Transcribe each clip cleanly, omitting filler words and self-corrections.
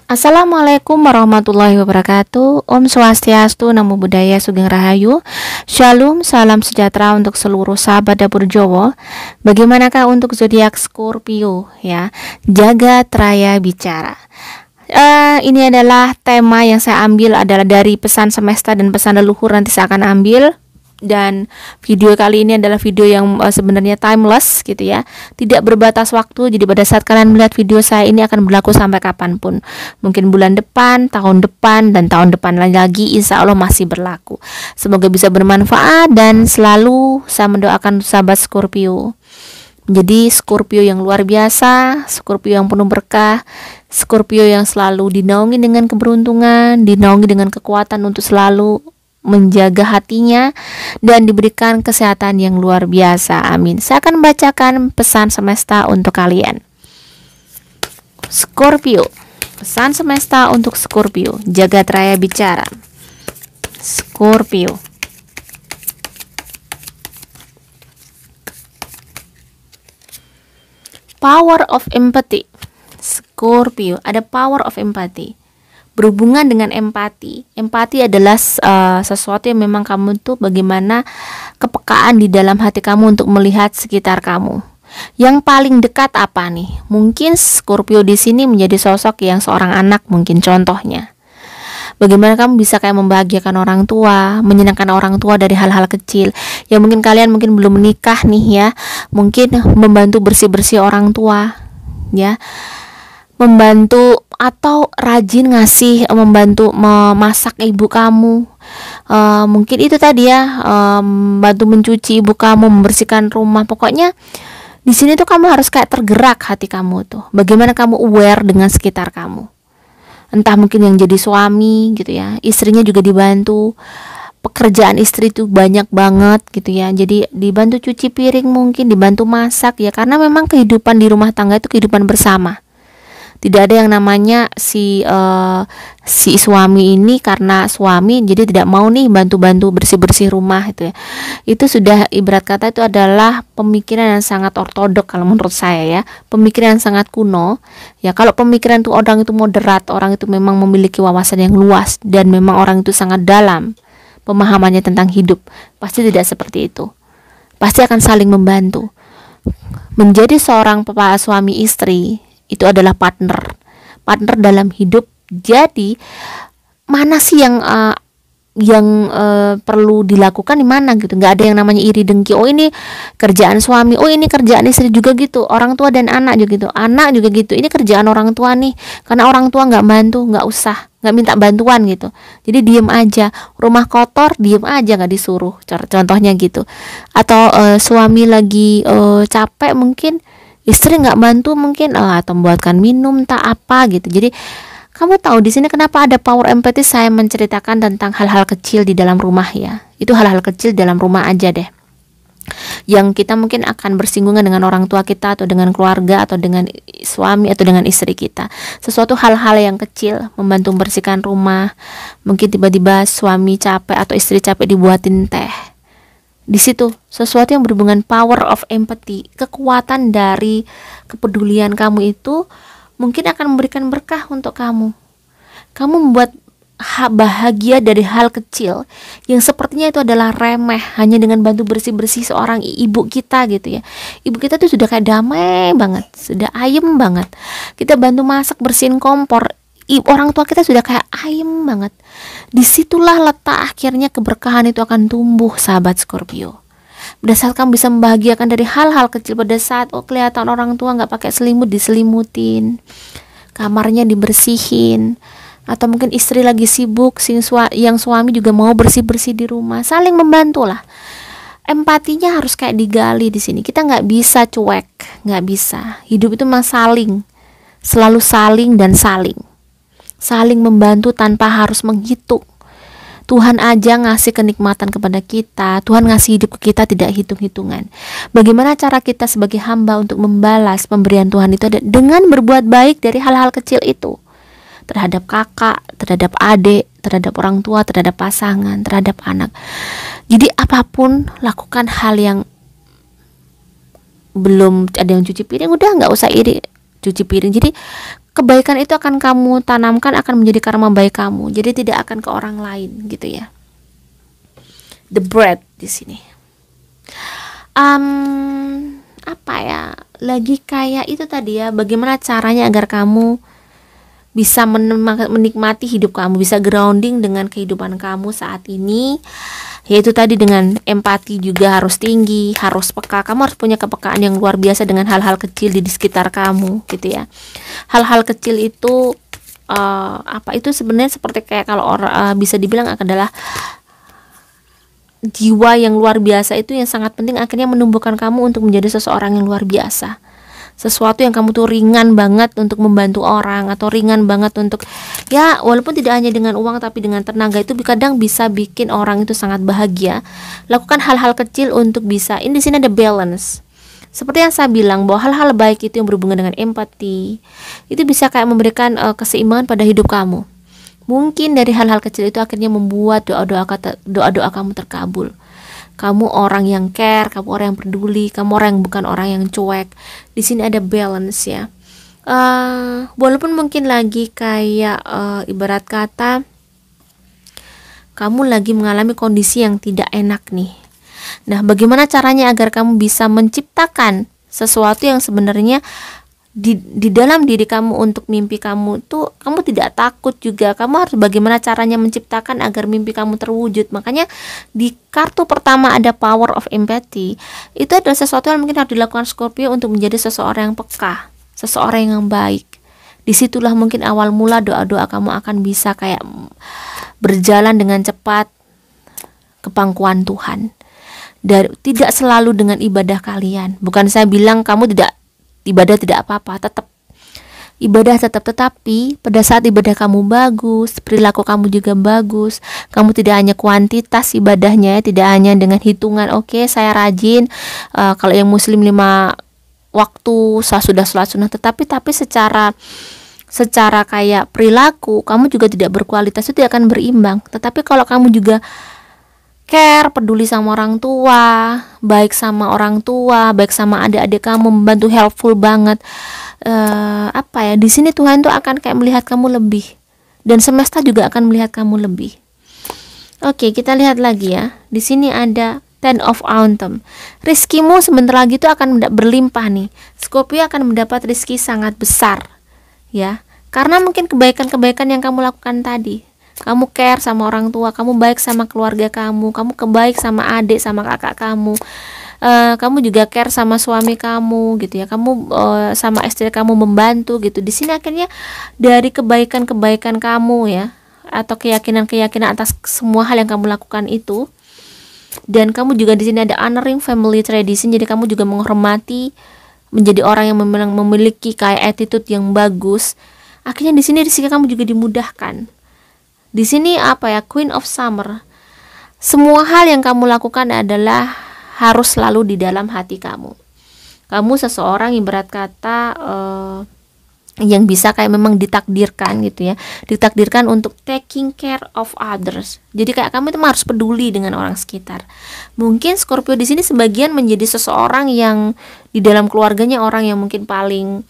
Assalamualaikum warahmatullahi wabarakatuh. Om Swastiastu, Namo Buddhaya, Sugeng Rahayu. Shalom, salam sejahtera untuk seluruh sahabat dapur Jowo. Bagaimanakah untuk zodiak Scorpio ya? Jagat Raya Bicara. Ini adalah tema yang saya ambil adalah dari pesan semesta dan pesan leluhur, nanti saya akan ambil. Dan video kali ini adalah video yang sebenarnya timeless gitu ya, tidak berbatas waktu. Jadi pada saat kalian melihat video saya ini akan berlaku sampai kapanpun, mungkin bulan depan, tahun depan, dan tahun depan lagi, insya Allah masih berlaku. Semoga bisa bermanfaat dan selalu saya mendoakan sahabat Scorpio jadi Scorpio yang luar biasa, Scorpio yang penuh berkah, Scorpio yang selalu dinaungi dengan keberuntungan, dinaungi dengan kekuatan untuk selalu menjaga hatinya dan diberikan kesehatan yang luar biasa. Amin. Saya akan membacakan pesan semesta untuk kalian. Scorpio. Pesan semesta untuk Scorpio. Jagat Raya Bicara. Scorpio. Power of empathy. Scorpio, ada power of empathy. Berhubungan dengan empati. Empati adalah sesuatu yang memang kamu tuh bagaimana kepekaan di dalam hati kamu untuk melihat sekitar kamu. Yang paling dekat apa nih? Mungkin Scorpio di sini menjadi sosok yang seorang anak, mungkin contohnya. Bagaimana kamu bisa kayak membahagiakan orang tua, menyenangkan orang tua dari hal-hal kecil. Ya mungkin kalian mungkin belum menikah nih ya, mungkin membantu bersih-bersih orang tua, ya. Membantu atau rajin ngasih, membantu memasak ibu kamu, mungkin itu tadi ya, bantu mencuci ibu kamu, membersihkan rumah. Pokoknya di sini tuh kamu harus kayak tergerak hati kamu tuh. Bagaimana kamu aware dengan sekitar kamu. Entah mungkin yang jadi suami gitu ya, istrinya juga dibantu. Pekerjaan istri itu banyak banget gitu ya. Jadi dibantu cuci piring, mungkin dibantu masak ya, karena memang kehidupan di rumah tangga itu kehidupan bersama. Tidak ada yang namanya si suami ini karena suami jadi tidak mau nih bantu-bantu bersih-bersih rumah itu ya. Itu sudah ibarat kata itu adalah pemikiran yang sangat ortodok kalau menurut saya ya. Pemikiran yang sangat kuno. Ya kalau pemikiran itu orang itu moderat, orang itu memang memiliki wawasan yang luas dan memang orang itu sangat dalam pemahamannya tentang hidup, pasti tidak seperti itu. Pasti akan saling membantu. Menjadi seorang suami istri itu adalah partner dalam hidup. Jadi mana sih yang perlu dilakukan di mana gitu. Nggak ada yang namanya iri dengki. Oh ini kerjaan suami, oh ini kerjaan istri juga gitu. Orang tua dan anak juga gitu. Anak juga gitu. Ini kerjaan orang tua nih. Karena orang tua nggak bantu, nggak usah, nggak minta bantuan gitu. Jadi diem aja. Rumah kotor, diem aja, nggak disuruh. Contohnya gitu. Atau suami lagi capek mungkin, istri nggak bantu mungkin, atau membuatkan minum tak apa gitu. Jadi kamu tahu di sini kenapa ada power empathy. Saya menceritakan tentang hal-hal kecil di dalam rumah ya. Itu hal-hal kecil dalam rumah aja deh, yang kita mungkin akan bersinggungan dengan orang tua kita, atau dengan keluarga, atau dengan suami, atau dengan istri kita. Sesuatu hal-hal yang kecil, membantu membersihkan rumah. Mungkin tiba-tiba suami capek atau istri capek dibuatin teh. Di situ sesuatu yang berhubungan power of empathy, kekuatan dari kepedulian kamu itu mungkin akan memberikan berkah untuk kamu. Kamu membuat bahagia dari hal kecil yang sepertinya itu adalah remeh, hanya dengan bantu bersih-bersih seorang ibu kita gitu ya. Ibu kita tuh sudah kayak damai banget, sudah ayem banget. Kita bantu masak, bersihin kompor, orang tua kita sudah kayak ayem banget. Disitulah letak akhirnya keberkahan itu akan tumbuh, sahabat Scorpio. Pada saat kamu bisa membahagiakan dari hal-hal kecil, pada saat kelihatan orang tua nggak pakai selimut, diselimutin, kamarnya dibersihin, atau mungkin istri lagi sibuk, yang suami juga mau bersih-bersih di rumah, saling membantu lah. Empatinya harus kayak digali di sini. Kita nggak bisa cuek, nggak bisa. Hidup itu memang saling, selalu saling dan saling membantu tanpa harus menghitung. Tuhan aja ngasih kenikmatan kepada kita, Tuhan ngasih hidup ke kita tidak hitung-hitungan. Bagaimana cara kita sebagai hamba untuk membalas pemberian Tuhan itu dengan berbuat baik dari hal-hal kecil itu, terhadap kakak, terhadap adik, terhadap orang tua, terhadap pasangan, terhadap anak. Jadi apapun, lakukan hal yang belum ada yang cuci piring, udah nggak usah iri cuci piring. Jadi kebaikan itu akan kamu tanamkan, akan menjadi karma baik kamu. Jadi tidak akan ke orang lain gitu ya. The bread di sini. Apa ya? Lagi kayak itu tadi ya, bagaimana caranya agar kamu bisa menikmati hidup kamu, bisa grounding dengan kehidupan kamu saat ini, yaitu tadi dengan empati juga harus tinggi, harus peka. Kamu harus punya kepekaan yang luar biasa dengan hal-hal kecil di sekitar kamu gitu ya. Hal-hal kecil itu itu sebenarnya seperti kayak kalau orang bisa dibilang adalah jiwa yang luar biasa itu yang sangat penting, akhirnya menumbuhkan kamu untuk menjadi seseorang yang luar biasa. Sesuatu yang kamu tuh ringan banget untuk membantu orang, atau ringan banget untuk ya walaupun tidak hanya dengan uang tapi dengan tenaga, itu kadang bisa bikin orang itu sangat bahagia. Lakukan hal-hal kecil untuk bisa, ini di sini ada balance. Seperti yang saya bilang bahwa hal-hal baik itu yang berhubungan dengan empati itu bisa kayak memberikan keseimbangan pada hidup kamu. Mungkin dari hal-hal kecil itu akhirnya membuat doa-doa kamu terkabul. Kamu orang yang care, kamu orang yang peduli, kamu orang yang bukan orang yang cuek. Di sini ada balance ya. Walaupun mungkin lagi kayak ibarat kata kamu lagi mengalami kondisi yang tidak enak nih. Nah, bagaimana caranya agar kamu bisa menciptakan sesuatu yang sebenarnya di dalam diri kamu untuk mimpi kamu tuh kamu tidak takut juga. Kamu harus bagaimana caranya menciptakan agar mimpi kamu terwujud. Makanya di kartu pertama ada power of empathy. Itu adalah sesuatu yang mungkin harus dilakukan Scorpio untuk menjadi seseorang yang peka, seseorang yang baik. Disitulah mungkin awal mula doa-doa kamu akan bisa kayak berjalan dengan cepat ke pangkuan Tuhan. Dan tidak selalu dengan ibadah kalian. Bukan saya bilang kamu tidak ibadah tidak apa-apa, tetap ibadah tetapi pada saat ibadah kamu bagus, perilaku kamu juga bagus, kamu tidak hanya kuantitas ibadahnya, tidak hanya dengan hitungan oke, saya rajin, kalau yang muslim 5 waktu saya sudah sholat sunnah, tapi secara kayak perilaku kamu juga tidak berkualitas, itu akan berimbang. Tetapi kalau kamu juga care, peduli sama orang tua, baik sama orang tua, baik sama adik-adik kamu, membantu, helpful banget. Di sini Tuhan tuh akan kayak melihat kamu lebih, dan semesta juga akan melihat kamu lebih. Oke, kita lihat lagi ya. Di sini ada Ten of Autumn. Rizkimu sebentar lagi tuh akan berlimpah nih. Scorpio akan mendapat rizki sangat besar, ya. Karena mungkin kebaikan-kebaikan yang kamu lakukan tadi. Kamu care sama orang tua, kamu baik sama keluarga kamu baik sama adik, sama kakak kamu. Kamu juga care sama suami kamu gitu ya. Kamu sama istri kamu membantu gitu. Di sini akhirnya dari kebaikan-kebaikan kamu ya, atau keyakinan-keyakinan atas semua hal yang kamu lakukan itu. Dan kamu juga di sini ada honoring family tradition. Jadi kamu juga menghormati, menjadi orang yang memiliki kayak attitude yang bagus. Akhirnya di sini rezeki kamu juga dimudahkan. Di sini Queen of Summer. Semua hal yang kamu lakukan adalah harus selalu di dalam hati kamu. Kamu seseorang ibarat kata yang bisa kayak memang ditakdirkan gitu ya. Ditakdirkan untuk taking care of others. Jadi kayak kamu itu harus peduli dengan orang sekitar. Mungkin Scorpio di sini sebagian menjadi seseorang yang di dalam keluarganya orang yang mungkin paling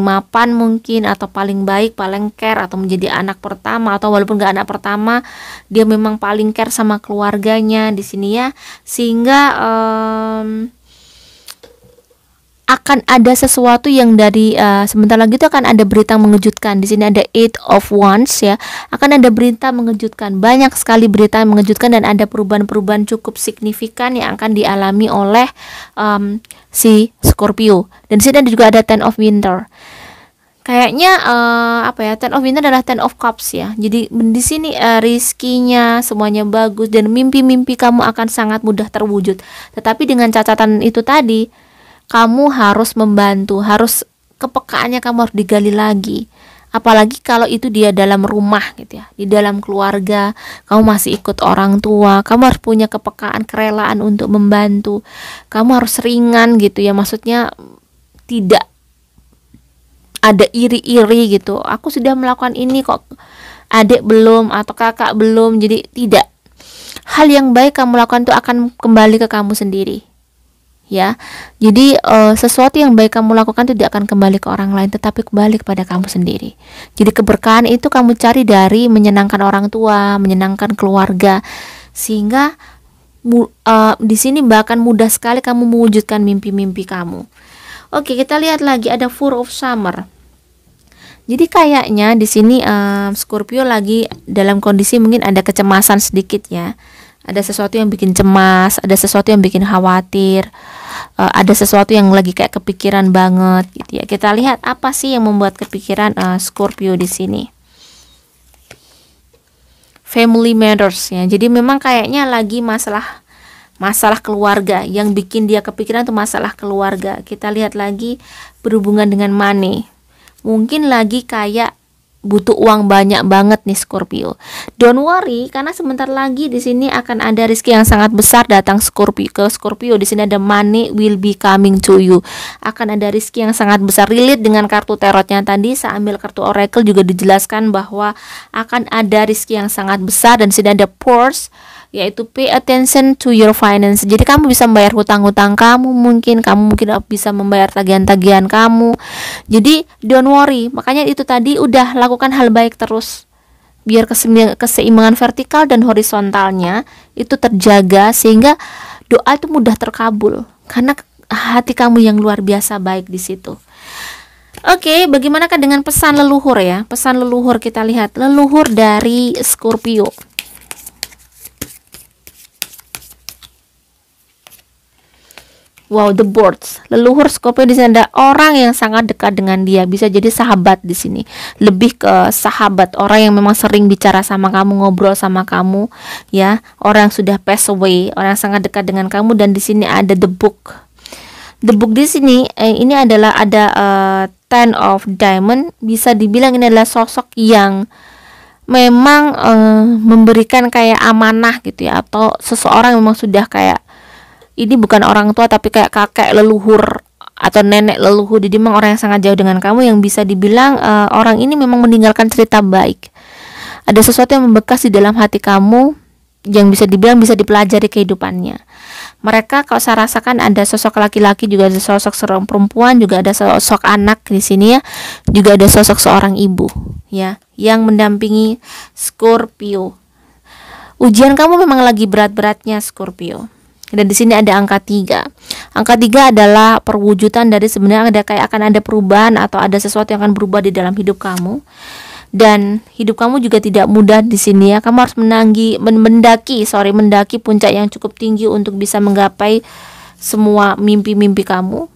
mapan mungkin, atau paling baik, paling care, atau menjadi anak pertama, atau walaupun gak anak pertama dia memang paling care sama keluarganya di sini ya, sehingga akan ada sesuatu yang dari sebentar lagi itu akan ada berita mengejutkan. Di sini ada Eight of Wands ya, akan ada berita mengejutkan, banyak sekali berita yang mengejutkan, dan ada perubahan-perubahan cukup signifikan yang akan dialami oleh si Scorpio. Dan di sini juga ada Ten of Winter. Kayaknya Ten of Winter adalah Ten of Cups ya. Jadi di sini rizkinya semuanya bagus, dan mimpi-mimpi kamu akan sangat mudah terwujud. Tetapi dengan catatan itu tadi, kamu harus membantu, harus kepekaannya kamu harus digali lagi. Apalagi kalau itu dia dalam rumah gitu ya, di dalam keluarga, kamu masih ikut orang tua, kamu harus punya kepekaan, kerelaan untuk membantu. Kamu harus ringan gitu ya, maksudnya tidak ada iri-iri gitu. Aku sudah melakukan ini kok adik belum, atau kakak belum. Jadi tidak. Hal yang baik kamu lakukan itu akan kembali ke kamu sendiri. ya. Jadi sesuatu yang baik kamu lakukan tidak akan kembali ke orang lain, tetapi kembali kepada kamu sendiri. Jadi keberkahan itu kamu cari dari menyenangkan orang tua, menyenangkan keluarga, sehingga di sini bahkan mudah sekali kamu mewujudkan mimpi-mimpi kamu. Oke, kita lihat lagi ada Four of Summer. Jadi kayaknya di sini Scorpio lagi dalam kondisi mungkin ada kecemasan sedikit ya. Ada sesuatu yang bikin cemas, ada sesuatu yang bikin khawatir, ada sesuatu yang lagi kayak kepikiran banget gitu ya. Kita lihat apa sih yang membuat kepikiran Scorpio di sini. Family matters ya. Jadi memang kayaknya lagi masalah keluarga yang bikin dia kepikiran tuh masalah keluarga. Kita lihat lagi berhubungan dengan money. Mungkin lagi kayak butuh uang banyak banget nih Scorpio. Don't worry, karena sebentar lagi di sini akan ada rezeki yang sangat besar datang ke Scorpio. Di sini ada money will be coming to you. Akan ada rezeki yang sangat besar. Relate dengan kartu tarotnya tadi, saya ambil kartu oracle juga dijelaskan bahwa akan ada rezeki yang sangat besar, dan di sini ada purse, yaitu pay attention to your finance. Jadi kamu bisa membayar hutang-hutang kamu mungkin bisa membayar tagihan-tagihan kamu. Jadi don't worry. Makanya itu tadi udah lakukan hal baik terus. Biar keseimbangan vertikal dan horizontalnya itu terjaga, sehingga doa itu mudah terkabul karena hati kamu yang luar biasa baik di situ. Oke, bagaimanakah dengan pesan leluhur ya? Pesan leluhur kita lihat. Leluhur dari Scorpio. Wow, the boards. Leluhur Scorpio di sini ada orang yang sangat dekat dengan dia, bisa jadi sahabat di sini. Lebih ke sahabat, orang yang memang sering bicara sama kamu, ngobrol sama kamu, ya. Orang yang sudah pass away, orang yang sangat dekat dengan kamu. Dan di sini ada the book. The book di sini ini adalah ada Ten of Diamond. Bisa dibilang ini adalah sosok yang memang memberikan kayak amanah gitu ya, atau seseorang memang sudah kayak ini bukan orang tua tapi kayak kakek leluhur atau nenek leluhur. Jadi memang orang yang sangat jauh dengan kamu, yang bisa dibilang orang ini memang meninggalkan cerita baik. Ada sesuatu yang membekas di dalam hati kamu yang bisa dibilang bisa dipelajari kehidupannya. Mereka kalau saya rasakan ada sosok laki-laki, juga ada sosok seorang perempuan, juga ada sosok anak di sini ya. Juga ada sosok seorang ibu ya yang mendampingi Scorpio. Ujian kamu memang lagi berat-beratnya Scorpio. Dan di sini ada angka 3. Angka 3 adalah perwujudan dari sebenarnya ada kayak akan ada perubahan atau ada sesuatu yang akan berubah di dalam hidup kamu. Dan hidup kamu juga tidak mudah di sini ya. Kamu harus mendaki puncak yang cukup tinggi untuk bisa menggapai semua mimpi-mimpi kamu.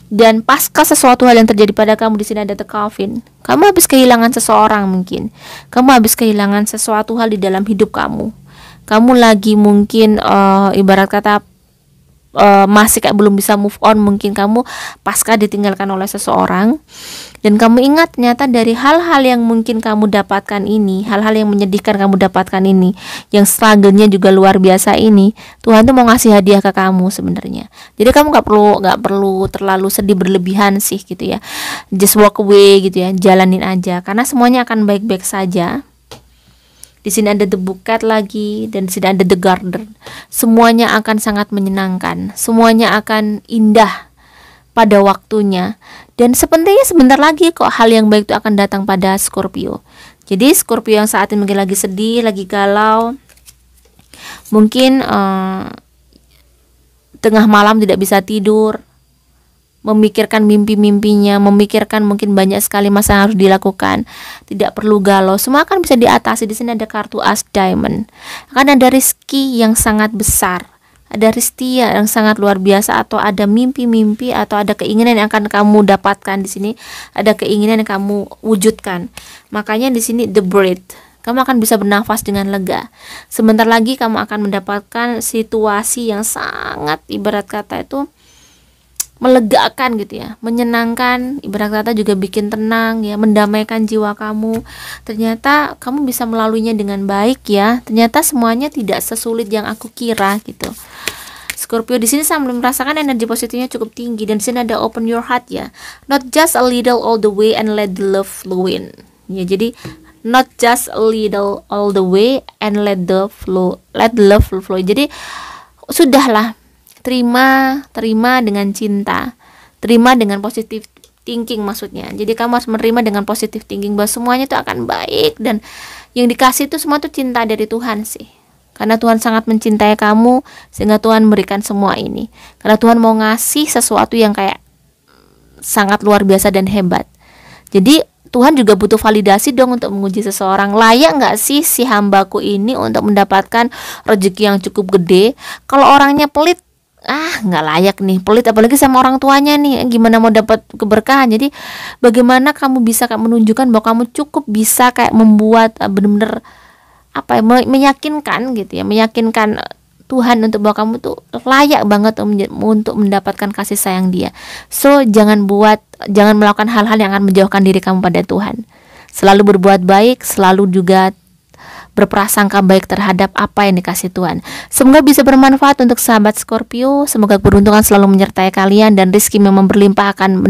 Dan pasca sesuatu hal yang terjadi pada kamu, di sini ada the coffin. Kamu habis kehilangan seseorang mungkin. Kamu habis kehilangan sesuatu hal di dalam hidup kamu. Kamu lagi mungkin ibarat kata masih kayak belum bisa move on. Mungkin kamu pasca ditinggalkan oleh seseorang, dan kamu ingat ternyata dari hal-hal yang mungkin kamu dapatkan ini, hal-hal yang menyedihkan kamu dapatkan ini, yang struggle-nya juga luar biasa ini, Tuhan tuh mau ngasih hadiah ke kamu sebenarnya. Jadi kamu nggak perlu terlalu sedih berlebihan sih gitu ya. Just walk away gitu ya, jalanin aja karena semuanya akan baik-baik saja. Di sini ada the bouquet lagi, dan di sini ada the garden. Semuanya akan sangat menyenangkan, semuanya akan indah pada waktunya. Dan sebenarnya sebentar lagi kok hal yang baik itu akan datang pada Scorpio. Jadi Scorpio yang saat ini mungkin lagi sedih, lagi galau, mungkin tengah malam tidak bisa tidur, memikirkan mimpi-mimpinya, memikirkan mungkin banyak sekali masa yang harus dilakukan. Tidak perlu galau, semua akan bisa diatasi. Di sini ada kartu As Diamond. Akan ada rezeki yang sangat besar, ada rezeki yang sangat luar biasa, atau ada mimpi-mimpi atau ada keinginan yang akan kamu dapatkan di sini, ada keinginan yang kamu wujudkan. Makanya di sini the breath. Kamu akan bisa bernafas dengan lega. Sebentar lagi kamu akan mendapatkan situasi yang sangat ibarat kata itu melegakan gitu ya, menyenangkan, ibarat kata juga bikin tenang ya, mendamaikan jiwa kamu. Ternyata kamu bisa melaluinya dengan baik ya. Ternyata semuanya tidak sesulit yang aku kira gitu. Scorpio di sini saya merasakan energi positifnya cukup tinggi, dan di sini ada open your heart ya. Not just a little all the way and let the love flow in. Ya, jadi not just a little all the way and let the love flow. Jadi sudahlah, terima dengan cinta, terima dengan positive thinking maksudnya. Jadi kamu harus menerima dengan positive thinking bahwa semuanya itu akan baik, dan yang dikasih itu semua tuh cinta dari Tuhan sih. Karena Tuhan sangat mencintai kamu sehingga Tuhan memberikan semua ini. Karena Tuhan mau ngasih sesuatu yang kayak sangat luar biasa dan hebat. Jadi Tuhan juga butuh validasi dong untuk menguji seseorang. Layak nggak sih si hambaku ini untuk mendapatkan rezeki yang cukup gede? Kalau orangnya pelit, nggak layak nih, pelit apalagi sama orang tuanya nih, gimana mau dapat keberkahan? Jadi bagaimana kamu bisa kayak menunjukkan bahwa kamu cukup bisa kayak membuat benar-benar meyakinkan gitu ya, meyakinkan Tuhan untuk bahwa kamu tuh layak banget untuk mendapatkan kasih sayang Dia. So jangan melakukan hal-hal yang akan menjauhkan diri kamu pada Tuhan. Selalu berbuat baik, selalu juga berprasangka baik terhadap apa yang dikasih Tuhan. Semoga bisa bermanfaat untuk sahabat Scorpio. Semoga keberuntungan selalu menyertai kalian dan rezeki memang berlimpah akan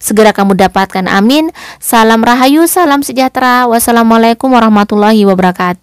segera kamu dapatkan. Amin. Salam rahayu, salam sejahtera. Wassalamualaikum warahmatullahi wabarakatuh.